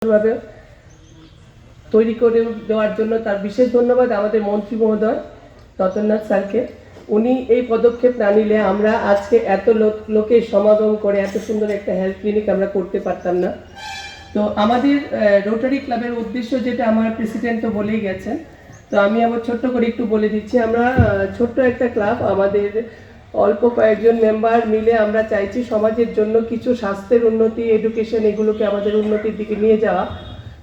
ভাবে তৈরি করে দেওয়ার জন্য তার বিশেষ ধন্যবাদ আমাদের মন্ত্রী মহোদয় রতননাথ স্যারকে। উনি এই পদক্ষেপ না নিলে আমরা আজকে এত লোকের সমাগম করে এত সুন্দর একটা হেলথ ক্লিনিক আমরা করতে পারতাম না। তো আমাদের রোটারি ক্লাবের উদ্দেশ্য যেটা আমার প্রেসিডেন্ট তো বলেই গেছেন, তো আমি আমার ছোট্ট করে একটু বলে দিচ্ছি। আমরা ছোট্ট একটা ক্লাব, আমাদের অল্প কয়েকজন মেম্বার মিলে আমরা চাইছি সমাজের জন্য কিছু স্বাস্থ্যের উন্নতি, এডুকেশন, এগুলোকে আমাদের উন্নতির দিকে নিয়ে যাওয়া।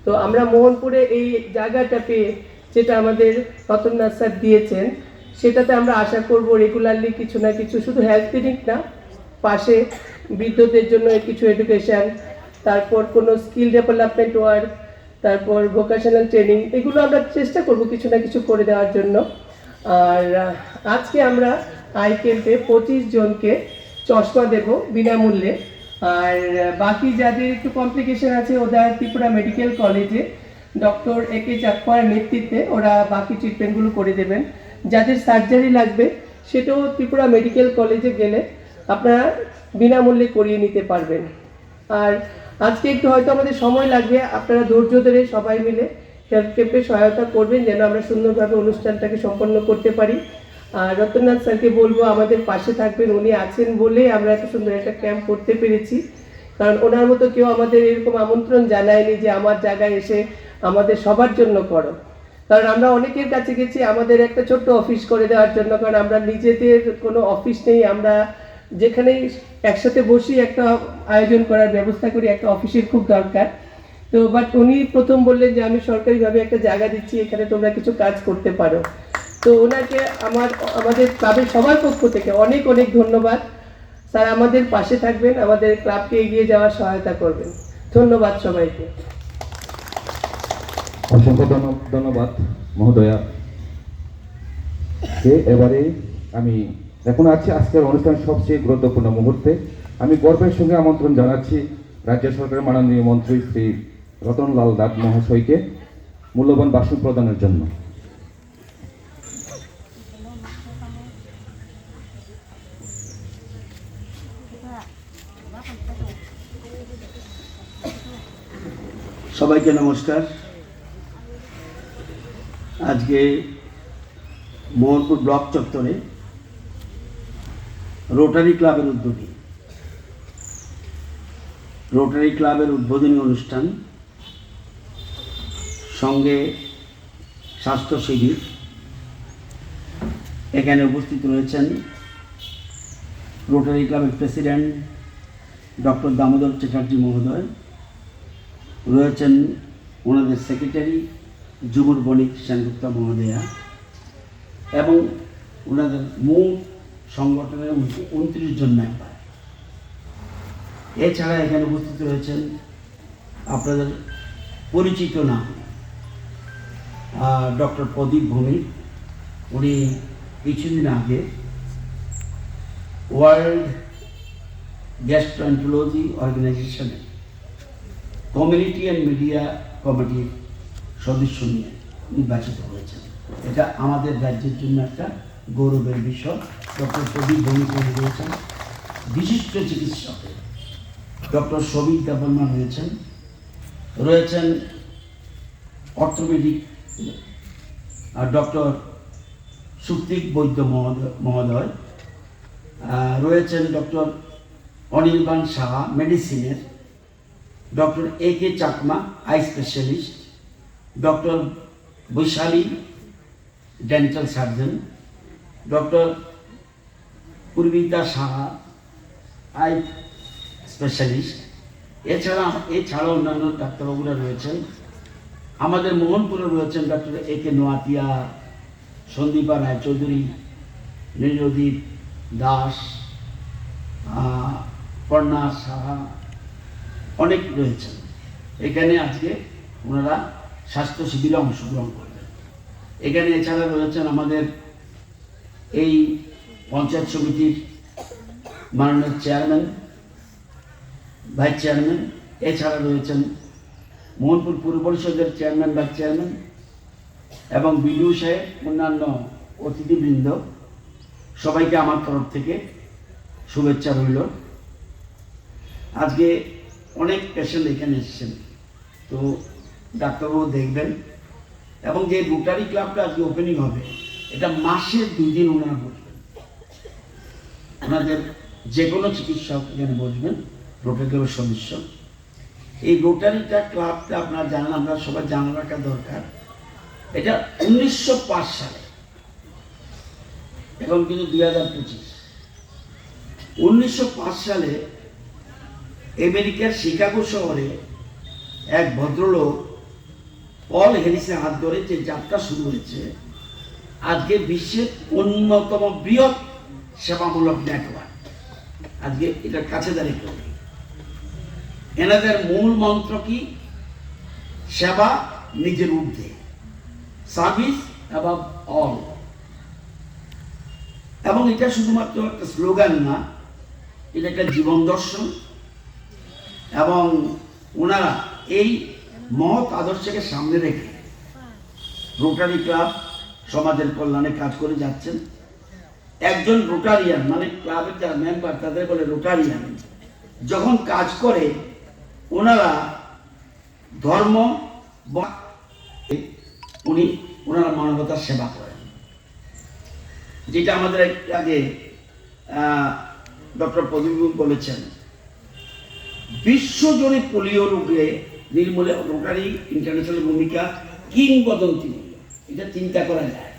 তো আমরা মোহনপুরে এই জায়গাটা পেয়ে যেটা আমাদের রতননাথ স্যার দিয়েছেন, সেটাতে আমরা আশা করব রেগুলারলি কিছু না কিছু, শুধু হেলথ ক্লিনিক না, পাশে বৃদ্ধদের জন্য কিছু এডুকেশন, তারপর কোনো স্কিল ডেভেলপমেন্ট ওয়ার্ক, তারপর ভোকেশনাল ট্রেনিং, এগুলো আমরা চেষ্টা করব কিছু না কিছু করে দেওয়ার জন্য। আর আজকে আমরা আই ক্যাম্পে 25 জনকে চশমা দেব বিনামূল্যে। আর বাকি যাদের একটু কমপ্লিকেশন আছে ওরা ত্রিপুরা মেডিকেল কলেজে ডক্টর একে চাকমার নেতৃত্বে ওরা বাকি ট্রিটমেন্টগুলো করে দেবেন। যাদের সার্জারি লাগবে সেটাও ত্রিপুরা মেডিকেল কলেজে গেলে আপনারা বিনামূল্যে করিয়ে নিতে পারবেন। আর আজকে একটু হয়তো আমাদের সময় লাগবে, আপনারা ধৈর্য ধরে সবাই মিলে হেলথ ক্যাম্পে সহায়তা করবেন যেন আমরা সুন্দরভাবে অনুষ্ঠানটাকে সম্পন্ন করতে পারি। আর রতননাথ স্যারকে বলবো আমাদের পাশে থাকবেন, উনি আছেন বলে আমরা এত সুন্দর একটা ক্যাম্প করতে পেরেছি। কারণ ওনার মতো কেউ আমাদের এরকম আমন্ত্রণ জানায়নি যে আমার জায়গায় এসে আমাদের সবার জন্য করো। কারণ আমরা অনেকের কাছে গেছি আমাদের একটা ছোট্ট অফিস করে দেওয়ার জন্য, কারণ আমরা নিজেদের কোনো অফিস নেই, আমরা যেখানেই একসাথে বসি একটা আয়োজন করার ব্যবস্থা করি, একটা অফিসের খুব দরকার। তো বাট উনি প্রথম বললেন যে আমি সরকারিভাবে একটা জায়গা দিচ্ছি, এখানে তোমরা কিছু কাজ করতে পারো। তো ওনাকে আমাদের ক্লাবের সবার পক্ষ থেকে অনেক অনেক ধন্যবাদ। স্যার আমাদের পাশে থাকবেন, আমাদের ক্লাবকে এগিয়ে যাওয়ার সহায়তা করবেন। ধন্যবাদ সবাইকে। অসংখ্য ধন্যবাদ মহোদয়া। এবারে আমি এখন আছি আজকের অনুষ্ঠানের সবচেয়ে গুরুত্বপূর্ণ মুহূর্তে। আমি গর্বের সঙ্গে আমন্ত্রণ জানাচ্ছি রাজ্য সরকারের মাননীয় মন্ত্রী শ্রী রতনলাল নাথ মহাশয়কে মূল্যবান ভাষণ প্রদানের জন্য। সবাইকে নমস্কার। আজকে মোহনপুর ব্লক চত্বরে রোটারি ক্লাবের উদ্যোগে রোটারি ক্লাবের উদ্বোধনী অনুষ্ঠান, সঙ্গে স্বাস্থ্য শিবির। এখানে উপস্থিত রয়েছেন রোটারি ক্লাবের প্রেসিডেন্ট ডক্টর দামোদর চ্যাটার্জি মহোদয়, রয়েছেন ওনাদের সেক্রেটারি যুবর বণিক সেনগুপ্তা মহোদয়া, এবং ওনাদের মূল সংগঠনের 29 জন মেম্বার। এছাড়া এখানে উপস্থিত রয়েছেন আপনাদের পরিচিত নাম ডক্টর প্রদীপ ভৌমিক। উনি কিছুদিন আগে ওয়ার্ল্ড গ্যাস্ট্রোএন্টারোলজি অর্গানাইজেশনের কমিউনিটি অ্যান্ড মিডিয়া কমিটির সদস্য নিয়ে নির্বাচিত হয়েছেন। এটা আমাদের রাজ্যের জন্য একটা গৌরবের বিষয়। ডক্টর প্রদীপ ভৌমিক রয়েছেন। বিশিষ্ট চিকিৎসক ডক্টর সৌমিক দেববর্মা রয়েছেন অর্থোপেডিক ডক্টর সুপ্তিক বৈদ্য মহোদয়, রয়েছেন ডক্টর অনির্বাণ সাহা মেডিসিনের, doctor A K Chakma eye specialist, doctor Baishali dental surgeon, doctor Purbita Saha eye specialist. এছাড়া অন্যান্য ডাক্তারবাবুরা রয়েছেন। আমাদের মোহনপুরে রয়েছেন ডক্টর একে নোয়াতিয়া, সন্দীপা রায়চৌধুরী, নীলদীপ দাস, কর্ণা সাহা, অনেক রয়েছেন। এখানে আজকে ওনারা স্বাস্থ্য শিবিরে অংশগ্রহণ করবেন। এখানে এছাড়া রয়েছেন আমাদের এই পঞ্চায়েত সমিতির মাননীয় চেয়ারম্যান, ভাইস চেয়ারম্যান। এছাড়া রয়েছেন মোহনপুর পৌর পরিষদের চেয়ারম্যান, ভাইস চেয়ারম্যান এবং বিডিও সাহেব, অন্যান্য অতিথিবৃন্দ। সবাইকে আমার তরফ থেকে শুভেচ্ছা রইল। আজকে অনেক পেশেন্ট এখানে এসেছেন। তো ডাক্তারবাবু দেখবেন, এবং যে রোটারি ক্লাবটা আজকে ওপেনিং হবে এটা মাসে 2 দিন ওনারা বসবেন, ওনাদের যে কোনো চিকিৎসক এখানে বসবেন, রোটারি ক্লাবের সদস্য। এই রোটারিটা ক্লাবটা আপনারা জানেন, আমরা সবাই জানা রাখা দরকার, এটা 1905 সালে, এখন কিন্তু 2025। 1905 সালে আমেরিকার শিকাগো শহরে এক ভদ্রলোক পল হ্যারিসের হাত ধরে যে যাত্রা শুরু হয়েছে, আজকে বিশ্বের অন্যতম বৃহৎ সেবামূলক নেটওয়ার্ক আজকে এটার কাছে দাঁড়িয়ে পড়ে। এনাদের মূল মন্ত্র কি? সেবা নিজের ঊর্ধ্বে, সার্ভিস অ্যাবাভ অল। এবং এটা শুধুমাত্র একটা স্লোগান না, এটা একটা জীবন দর্শন। এবং ওনারা এই মহৎ আদর্শকে সামনে রেখে রোটারি ক্লাব সমাজের কল্যাণে কাজ করে যাচ্ছেন। একজন রোটারিয়ান মানে ক্লাবের যারা মেম্বার তাদের বলে রোটারিয়ান, যখন কাজ করে ওনারা ধর্ম ওনারা মানবতার সেবা করেন, যেটা আমাদের আগে ডক্টর প্রদীপ বলেছেন। বিশ্বজুড়ে পোলিও রোগে নির্মূলে রোটারি ইন্টারন্যাশনাল ভূমিকা কিংবদন্তি, এটা চিন্তা করা যায়।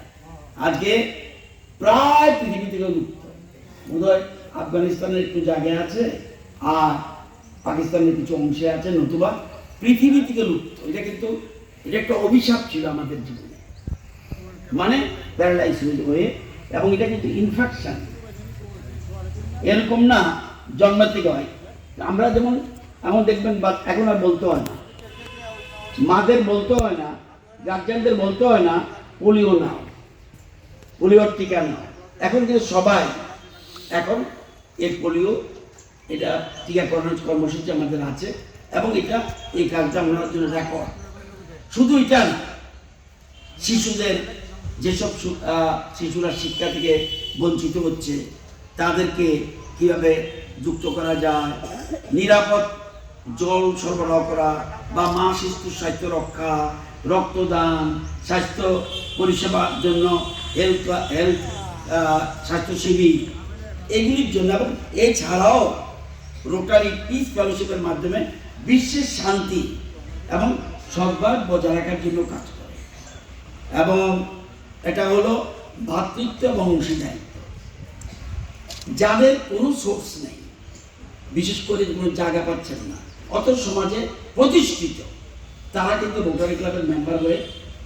আজকে প্রায় পৃথিবী থেকে লুপ্ত, বোধহয় আফগানিস্তানের একটু জায়গায় আছে আর পাকিস্তানের কিছু অংশে আছে, নতুবা পৃথিবী থেকে লুপ্ত। এটা কিন্তু এটা একটা অভিশাপ ছিল আমাদের জীবনে, মানে প্যারালাইজ হয়ে, এবং এটা কিন্তু ইনফেকশন, এরকম না জন্মের থেকে হয়। আমরা যেমন এখন দেখবেন এখন আর বলতে হয় না, মাদের বলতে হয় না, গার্জিয়ানদের বলতে হয় না পোলিও নাও, পোলিওর টিকা নাও। এখন কিন্তু সবাই এখন এই পোলিও এটা টিকাকরণের কর্মসূচি আমাদের আছে, এবং এটা এই কাজটা আমাদের জন্য রেকর্ড। শুধু এটা না, শিশুদের যেসব শিশুরা শিক্ষা থেকে বঞ্চিত হচ্ছে তাদেরকে কিভাবে যুক্ত করা যায়, নিরাপদ জল সরবরাহ করা বা মা শিশুর স্বাস্থ্য রক্ষা, রক্তদান, স্বাস্থ্য পরিষেবার জন্য হেলথ স্বাস্থ্য শিবির, এগুলির জন্য। এবং এছাড়াও রোটারি পিস ফেলোশিপের মাধ্যমে বিশ্বের শান্তি এবং সদ্ভাব বজায় রাখার জন্য কাজ করে। এবং এটা হলো ভ্রাতৃত্ব এবং অংশীদারিত্ব। যাদের কোনো সোর্স নেই, বিশেষ করে কোনো জায়গা পাচ্ছেন না, অত সমাজে প্রতিষ্ঠিত, তারা কিন্তু রোটারি ক্লাবের মেম্বার হয়ে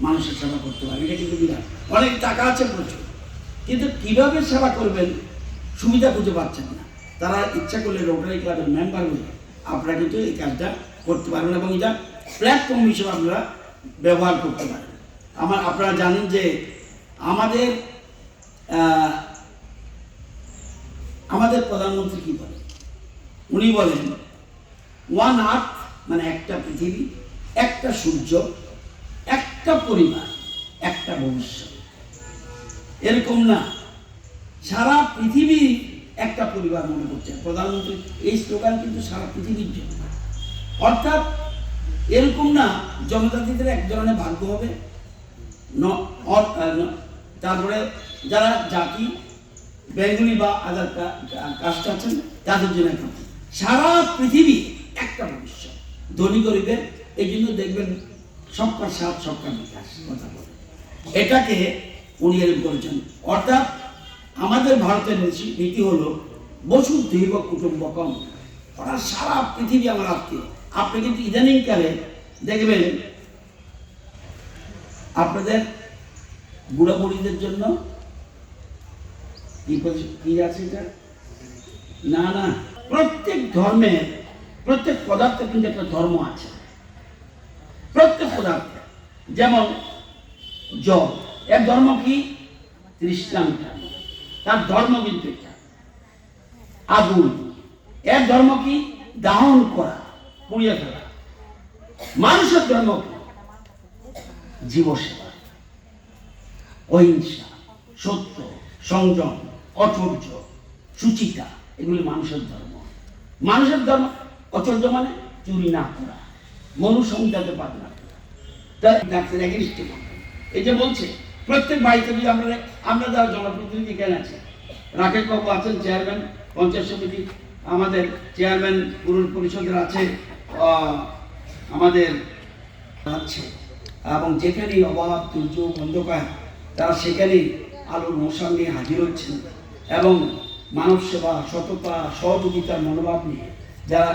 মানুষের সেবা করতে পারে। এটা কিন্তু বিরাট, অনেক টাকা আছে প্রচুর, কিন্তু কিভাবে সেবা করবেন সুবিধা খুঁজে পাচ্ছেন না। তারা ইচ্ছা করলে রোটারি ক্লাবের মেম্বার হয়ে আপনারা কিন্তু এই কাজটা করতে পারবেন, এবং এটা প্ল্যাটফর্ম হিসেবে আপনারা ব্যবহার করতে পারেন। আপনারা জানেন যে আমাদের প্রধানমন্ত্রী কি বলেন? উনি বলেন ওয়ান আর্থ, মানে একটা পৃথিবী, একটা সূর্য, একটা পরিবার, একটা ভবিষ্যৎ। এরকম না, সারা পৃথিবী একটা পরিবার মনে করছেন প্রধানমন্ত্রী। এই স্লোগান কিন্তু সারা পৃথিবীর জন্য। অর্থাৎ এরকম না জনজাতিদের এক ধরনের ভাগ্য হবে, তারপরে যারা জাতি বেঙ্গলি বা আদার কাস্ট আছেন তাদের জন্য একটা, সারা পৃথিবী একটা ভবিষ্যৎ, ধনী গরিবের। এই জন্য দেখবেন সবকা সাথ সবকা বিকাশ কথা বলে, এটাকে উনি এরকম করেছেন। অর্থাৎ আমাদের ভারতের নীতি হলো বসুধৈব কুটুম্বকম, ওরা সারা পৃথিবী আমার আত্মীয়। আপনি কিন্তু ইদানিংকালে দেখবেন আপনাদের বুড়া বুড়িদের জন্য কি আছে এটা? না না, প্রত্যেক ধর্মের প্রত্যেক পদার্থের কিন্তু একটা ধর্ম আছে। প্রত্যেক পদার্থে, যেমন জল, এর ধর্ম কি? তৃষ্ণা মেটানো, তার ধর্ম কিন্তু এটা। আগুন, এর ধর্ম কি? দাহন করা, পুড়িয়ে ফেলা। মানুষের ধর্ম কি? জীবসেবা, অহিংসা, সত্য, সংযম, অচর্য, সুচিতা, এগুলি মানুষের ধর্ম। মানুষের ধর্ম অচর্য মানে চুরি না করা, মানুষ সমঝাতে পারে না, তাই ডাক্তার এগেনিস্টে করবেন। এই যে বলছে প্রত্যেক বাড়িতে যদি আমরা যারা জনপ্রতিনিধি এখানে আছে, রাকেশ বাবু আছেন চেয়ারম্যান পঞ্চায়েত সমিতি, আমাদের চেয়ারম্যান পুর পরিষদের আছে, আমাদের আছে, এবং যেখানেই অভাব দুর্যোগ অন্ধকার তারা সেখানেই আলোর মশাল নিয়ে হাজির হচ্ছেন এবং মানব সেবা সততা সহযোগিতার মনোভাব নিয়ে যারা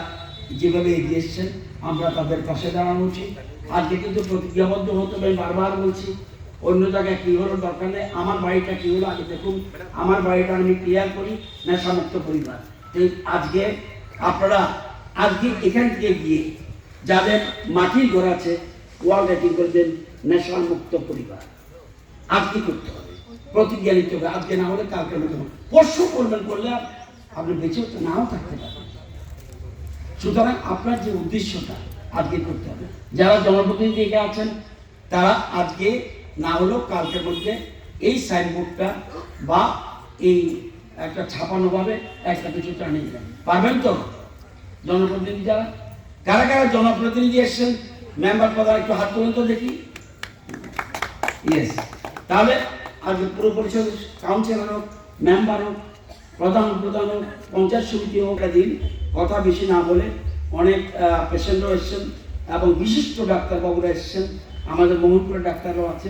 যেভাবে এগিয়ে এসছেন আমরা তাদের পাশে দাঁড়ানো উচিত। আজকে কিন্তু প্রতিজ্ঞাবদ্ধ হতে হবে, বারবার বলছি, অন্য জায়গায় কী হলো দরকার নেই, আমার বাড়িটা কী হলো আগে দেখুন, আমার বাড়িটা আমি ক্লিয়ার করি, নেশামুক্ত পরিবার। এই আজকে আপনারা আজকে এখান থেকে গিয়ে যাদের মাটির ঘর আছে ওয়াল রেটিং করে দেন নেশামুক্ত পরিবার। আজকে করতে হবে, প্রতিজ্ঞা নিতে হবে, আজকে না হলে কালকে হতে হবে, পরশু করবেন, করলে আপনি বেঁচে উঠতে নাও থাকতে পারবেন। সুতরাং আপনার যে উদ্দেশ্যটা আজকে করতে হবে। যারা জনপ্রতিনিধি এখানে আছেন তারা আজকে না হলেও কালকের মধ্যে এই সাইনবোর্ডটা বা এই একটা ছাপানোভাবে একটা কিছু টানিয়ে দেবেন, পারবেন তো? জনপ্রতিনিধি যারা, কারা কারা জনপ্রতিনিধি এসছেন মেম্বার প্রধান একটু হাত তুলুন তো দেখি। ইয়েস, তাহলে আজকে পুরো পরিষদ কাউন্সিলর হোক, মেম্বার হোক, প্রধান হোক, পঞ্চায়েত সমিতি হোক, দিন কথা বেশি না বলে, অনেক পেশেন্টও এসছেন এবং বিশিষ্ট ডাক্তারবাবুরা এসছেন, আমাদের মোহনপুরের ডাক্তাররাও আছে,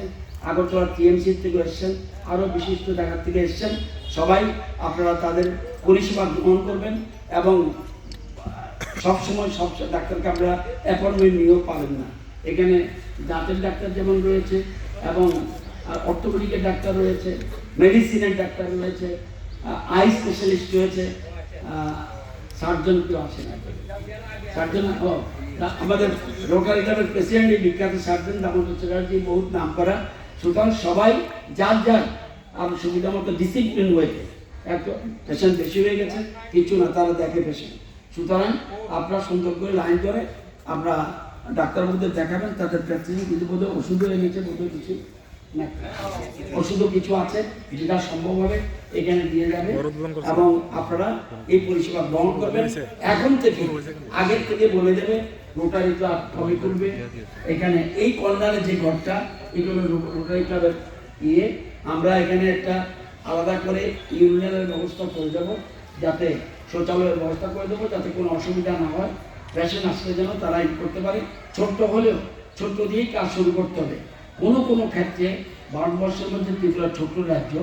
আগরতলা টিএমসি থেকে এসছেন, আরও বিশিষ্ট ডাক্তার থেকে এসছেন। সবাই আপনারা তাদের পরিষেবা গ্রহণ করবেন এবং সবসময় সব ডাক্তারকে আমরা অ্যাপয়েন্টমেন্ট নিয়েও পাবেন না। এখানে দাঁতের ডাক্তার যেমন রয়েছে এবং অর্থোপেডিকের ডাক্তার রয়েছে, মেডিসিনের ডাক্তার রয়েছে, আই স্পেশালিস্ট রয়েছে, সার্জন কেউ আসে না, সার্জন আমাদের রোটারি ক্লাবের প্রেসিডেন্ট বিখ্যাত সার্জন দামোদর চ্যাটার্জি, বহুত নাম করা। সুতরাং সবাই যার যার আর সুবিধা মতো ডিসিপ্লিন ওয়েতে, একটু পেশেন্ট বেশি হয়ে গেছে কিছু না, তারা দেখে পেশেন্ট। সুতরাং আপনারা সুন্দর করে লাইন করে আমরা ডাক্তারবাবুদের দেখাবেন, তাদের প্র্যাকটিসে কিছু বোধহয় ওষুধও এনেছে, বোধহয় কিছু ওষুধও কিছু আছে যেটা সম্ভব হবে এখানে দিয়ে যাবে এবং আপনারা এই পরিষেবা গ্রহণ করবেন। এখন থেকে আগের থেকে বলে দেবে রোটারি ক্লাব কবে করবে, এখানে এই কর্নারে যে ঘরটা এগুলো রোটারি ক্লাবের ইয়ে, আমরা এখানে একটা আলাদা করে ইউনিয়নের ব্যবস্থা করে দেবো, যাতে শৌচালয়ের ব্যবস্থা করে দেবো, যাতে কোনো অসুবিধা না হয়, পেশেন্ট আসলে যেন তারা ই করতে পারে। ছোট্ট হলেও ছোট্ট দিয়েই কাজ শুরু করতে হবে। কোনো ক্ষেত্রে ভারতবর্ষের মধ্যে ত্রিপুরা ছোট্ট রাজ্য,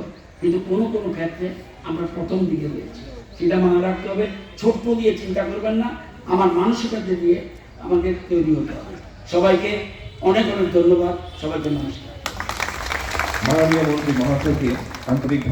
কিন্তু কোনো ক্ষেত্রে আমরা প্রথম দিকে রয়েছি, সেটা মনে রাখতে হবে। ছোট্ট দিয়ে চিন্তা করবেন না, আমার মানসিকতা দিয়ে আমাকে তৈরি হতে হবে। সবাইকে অনেক অনেক ধন্যবাদ, সবাইকে নমস্কার। মাননীয় মন্ত্রী মহাশয়কে আন্তরিক